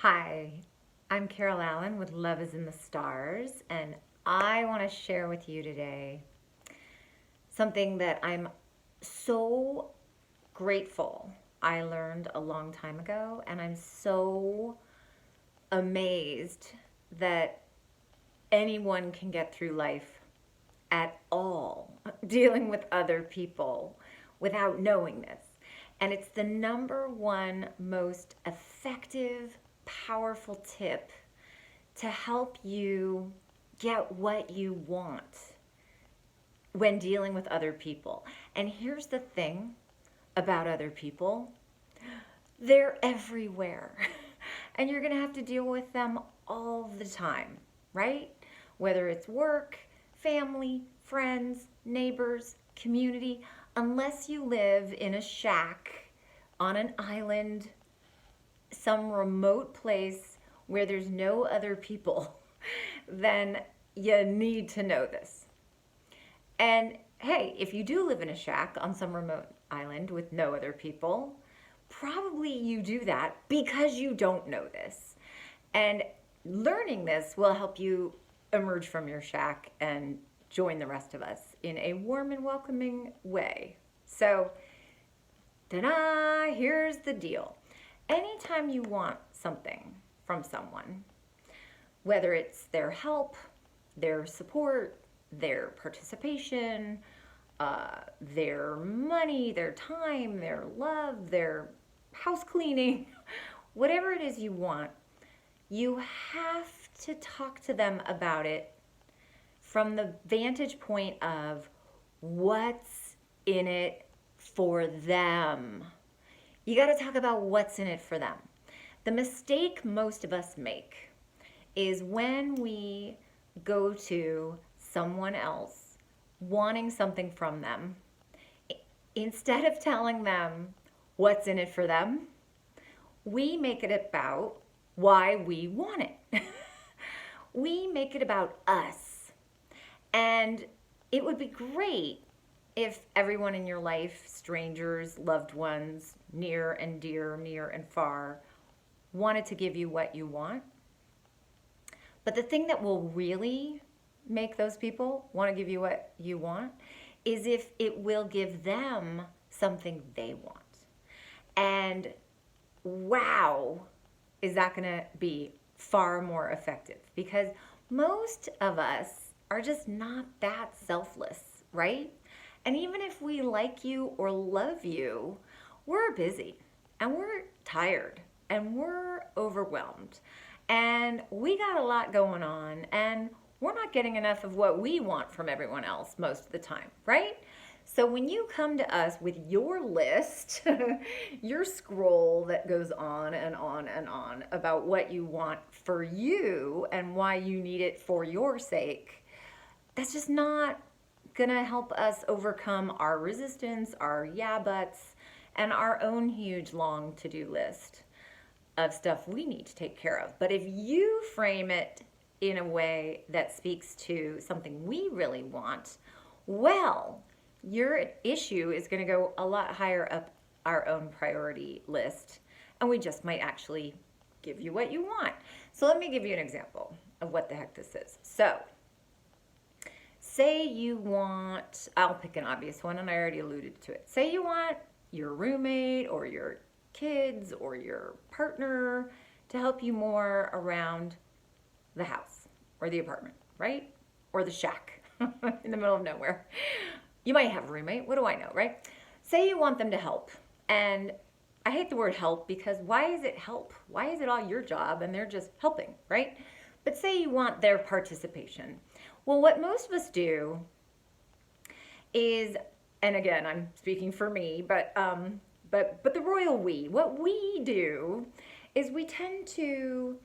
Hi, I'm Carol Allen with Love is in the Stars, and I want to share with you today something that I'm so grateful I learned a long time ago, and I'm so amazed that anyone can get through life at all dealing with other people without knowing this. And it's the number one most effective, powerful tip to help you get what you want when dealing with other people. And here's the thing about other people, they're everywhere. And you're going to have to deal with them all the time, right? Whether it's work, family, friends, neighbors, community, unless you live in a shack on an island, some remote place where there's no other people, then you need to know this. And hey, if you do live in a shack on some remote island with no other people, probably you do that because you don't know this. And learning this will help you emerge from your shack and join the rest of us in a warm and welcoming way. So, ta-da, here's the deal. Anytime you want something from someone, whether it's their help, their support, their participation, their money, their time, their love, their house cleaning, whatever it is you want, you have to talk to them about it from the vantage point of what's in it for them. You got to talk about what's in it for them. The mistake most of us make is when we go to someone else wanting something from them, instead of telling them what's in it for them, we make it about why we want it. We make it about us. And it would be great if everyone in your life, strangers, loved ones, near and dear, near and far, wanted to give you what you want. But the thing that will really make those people want to give you what you want is if it will give them something they want. And wow, is that going to be far more effective? Because most of us are just not that selfless, right? And even if we like you or love you, we're busy and we're tired and we're overwhelmed and we got a lot going on and we're not getting enough of what we want from everyone else most of the time, right? So when you come to us with your list, your scroll that goes on and on and on about what you want for you and why you need it for your sake, that's just not gonna help us overcome our resistance, our yeah buts, and our own huge long to-do list of stuff we need to take care of. But if you frame it in a way that speaks to something we really want, well, your issue is going to go a lot higher up our own priority list, and we just might actually give you what you want. So let me give you an example of what the heck this is. So say you want, I'll pick an obvious one and I already alluded to it. Say you want your roommate or your kids or your partner to help you more around the house or the apartment, right? Or the shack in the middle of nowhere. You might have a roommate, what do I know, right? Say you want them to help. And I hate the word help because why is it help? Why is it all your job and they're just helping, right? But say you want their participation. Well, what most of us do is, and again, I'm speaking for me, but the royal we, what we do is we tend to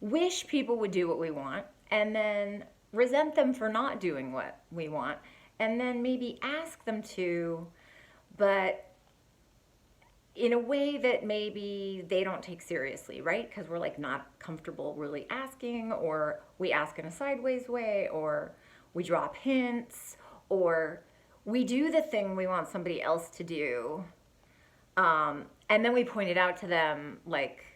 wish people would do what we want and then resent them for not doing what we want and then maybe ask them to, but in a way that maybe they don't take seriously, right? Because we're like not comfortable really asking, or we ask in a sideways way, or we drop hints, or we do the thing we want somebody else to do, and then we point it out to them like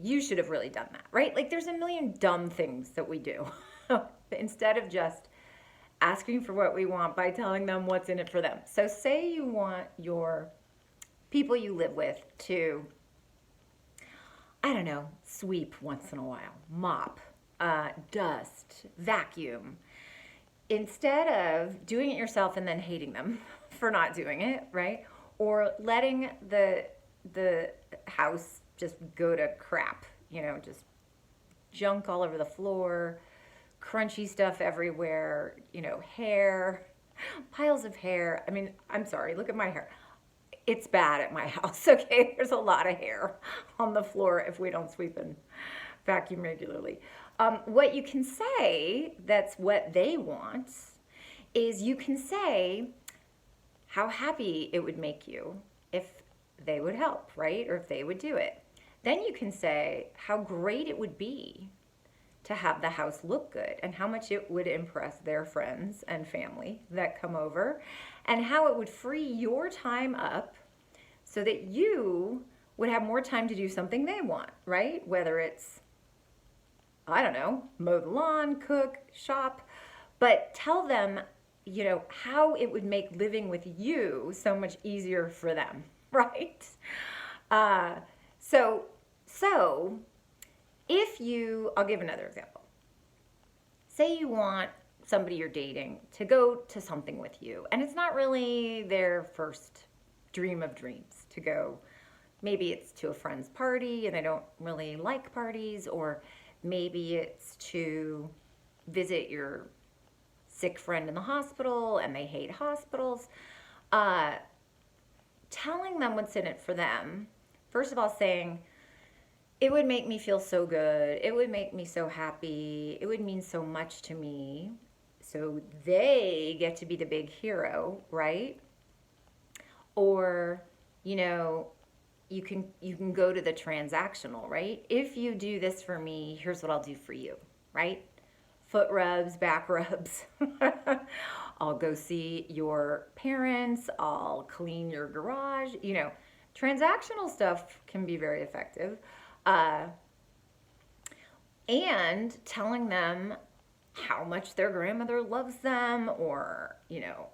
you should have really done that, right? Like there's a million dumb things that we do instead of just asking for what we want by telling them what's in it for them. So say you want your people you live with to, I don't know, sweep once in a while, mop, dust, vacuum. Instead of doing it yourself and then hating them for not doing it, right? Or letting the house just go to crap, just junk all over the floor, crunchy stuff everywhere, hair, piles of hair. I mean, I'm sorry, look at my hair. It's bad at my house, okay? There's a lot of hair on the floor if we don't sweep and vacuum regularly. What you can say, that's what they want, is you can say how happy it would make you if they would help, right? Or if they would do it. Then you can say how great it would be to have the house look good and how much it would impress their friends and family that come over and how it would free your time up so that you would have more time to do something they want, right? Whether it's, I don't know, mow the lawn, cook, shop, but tell them, how it would make living with you so much easier for them, right? So I'll give another example. Say you want somebody you're dating to go to something with you, and it's not really their first dream of dreams to go. Maybe it's to a friend's party and they don't really like parties, or maybe it's to visit your sick friend in the hospital and they hate hospitals. Telling them what's in it for them, first of all saying, it would make me feel so good. It would make me so happy. It would mean so much to me. So they get to be the big hero, right? Or, you can go to the transactional, right? If you do this for me, here's what I'll do for you, right? Foot rubs, back rubs. I'll go see your parents. I'll clean your garage. Transactional stuff can be very effective. And telling them how much their grandmother loves them, or,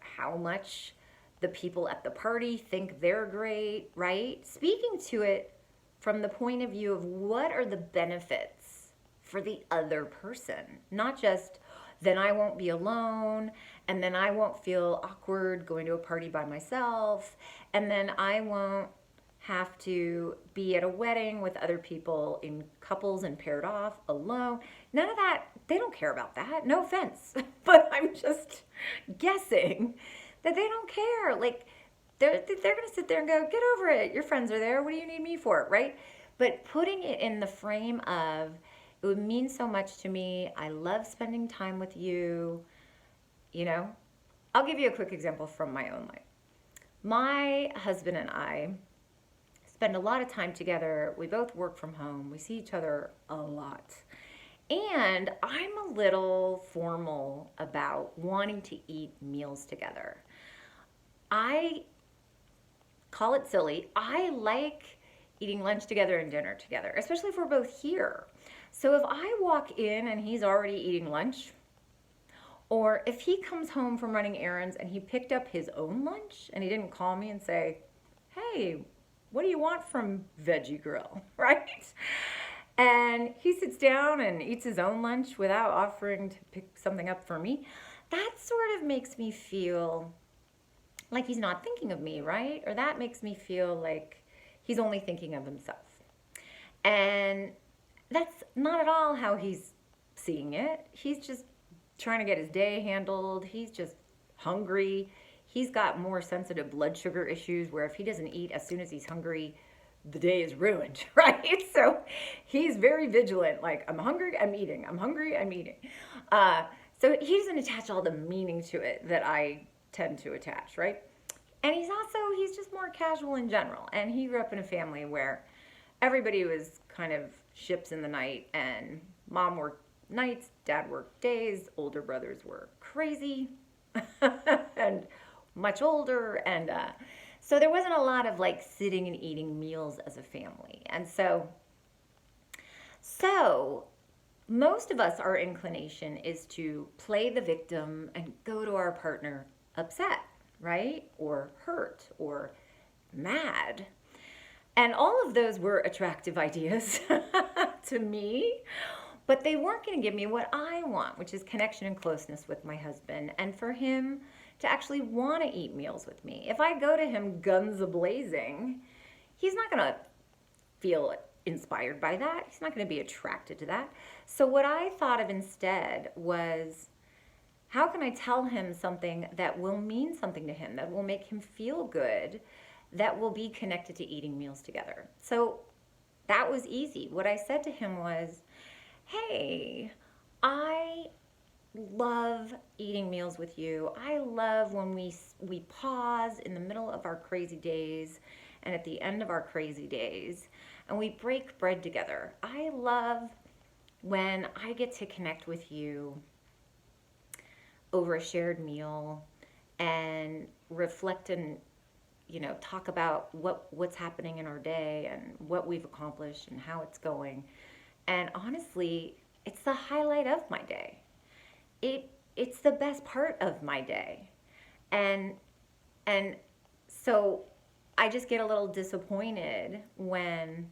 how much the people at the party think they're great, right? Speaking to it from the point of view of what are the benefits for the other person, not just then I won't be alone, and then I won't feel awkward going to a party by myself, and then I won't have to be at a wedding with other people in couples and paired off alone. None of that. They don't care about that. No offense. But I'm just guessing that they don't care. Like, they're going to sit there and go, get over it. Your friends are there. What do you need me for? Right? But putting it in the frame of, it would mean so much to me. I love spending time with you. I'll give you a quick example from my own life. My husband and I spend a lot of time together. We both work from home. We see each other a lot. And I'm a little formal about wanting to eat meals together. I call it silly. I like eating lunch together and dinner together, especially if we're both here. So if I walk in and he's already eating lunch, or if he comes home from running errands and he picked up his own lunch and he didn't call me and say, hey, what do you want from Veggie Grill, right? And he sits down and eats his own lunch without offering to pick something up for me. That sort of makes me feel like he's not thinking of me, right? Or that makes me feel like he's only thinking of himself. And that's not at all how he's seeing it. He's just trying to get his day handled. He's just hungry. He's got more sensitive blood sugar issues where if he doesn't eat as soon as he's hungry, the day is ruined, right? So he's very vigilant, like, I'm hungry, I'm eating. I'm hungry, I'm eating. So he doesn't attach all the meaning to it that I tend to attach, right? And he's just more casual in general. And he grew up in a family where everybody was kind of ships in the night, and mom worked nights, dad worked days, older brothers were crazy and much older, and so there wasn't a lot of like sitting and eating meals as a family. And so So, most of us, our inclination is to play the victim and go to our partner upset, right? Or hurt or mad. And all of those were attractive ideas to me, but they weren't going to give me what I want, which is connection and closeness with my husband, and for him to actually want to eat meals with me. If I go to him guns a-blazing, he's not going to feel inspired by that. He's not going to be attracted to that. So what I thought of instead was, how can I tell him something that will mean something to him, that will make him feel good, that will be connected to eating meals together? So that was easy. What I said to him was, hey, I love eating meals with you. I love when we pause in the middle of our crazy days and at the end of our crazy days and we break bread together. I love when I get to connect with you over a shared meal and reflect and talk about what's happening in our day and what we've accomplished and how it's going. And honestly, it's the highlight of my day. It's the best part of my day. And so I just get a little disappointed when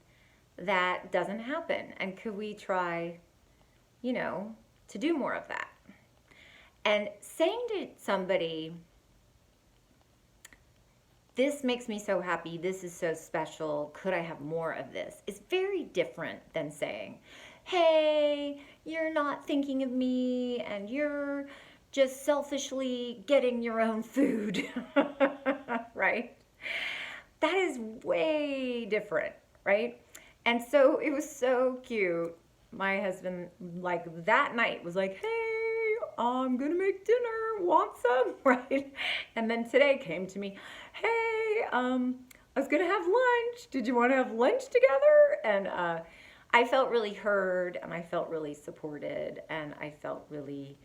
that doesn't happen. And could we try, to do more of that? And saying to somebody, this makes me so happy, this is so special, could I have more of this, is very different than saying, hey, you're not thinking of me and you're just selfishly getting your own food, right? That is way different, right? And so it was so cute. My husband, like that night, was like, hey, I'm gonna make dinner, want some, right? And then today came to me, hey, I was gonna have lunch. Did you want to have lunch together? And I felt really heard, and I felt really supported, and I felt really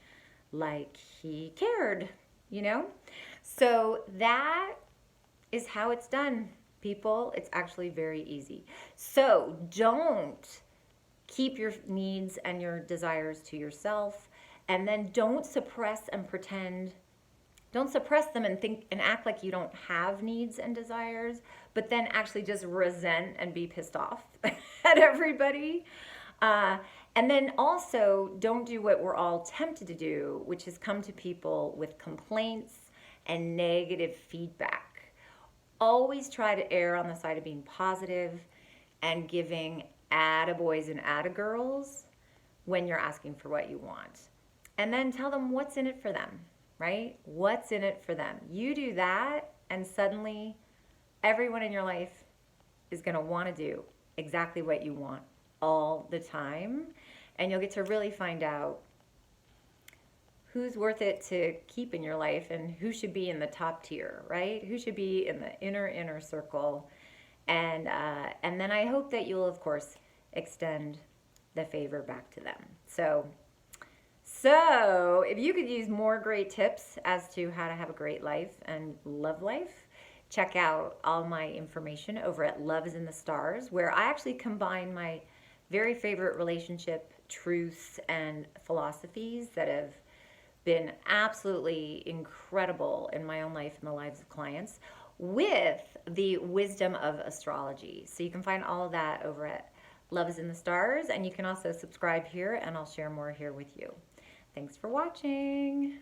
like he cared, So that is how it's done, people. It's actually very easy. So don't keep your needs and your desires to yourself, and then don't suppress and pretend. Don't suppress them and think and act like you don't have needs and desires, but then actually just resent and be pissed off at everybody. And then also don't do what we're all tempted to do, which is come to people with complaints and negative feedback. Always try to err on the side of being positive and giving attaboys and attagirls when you're asking for what you want. And then tell them what's in it for them, right? What's in it for them? You do that, and suddenly everyone in your life is going to want to do exactly what you want all the time. And you'll get to really find out who's worth it to keep in your life and who should be in the top tier, right? Who should be in the inner circle. And then I hope that you'll, of course, extend the favor back to them. So if you could use more great tips as to how to have a great life and love life, check out all my information over at Love is in the Stars, where I actually combine my very favorite relationship truths and philosophies that have been absolutely incredible in my own life and the lives of clients with the wisdom of astrology. So you can find all of that over at Love is in the Stars, and you can also subscribe here, and I'll share more here with you. Thanks for watching.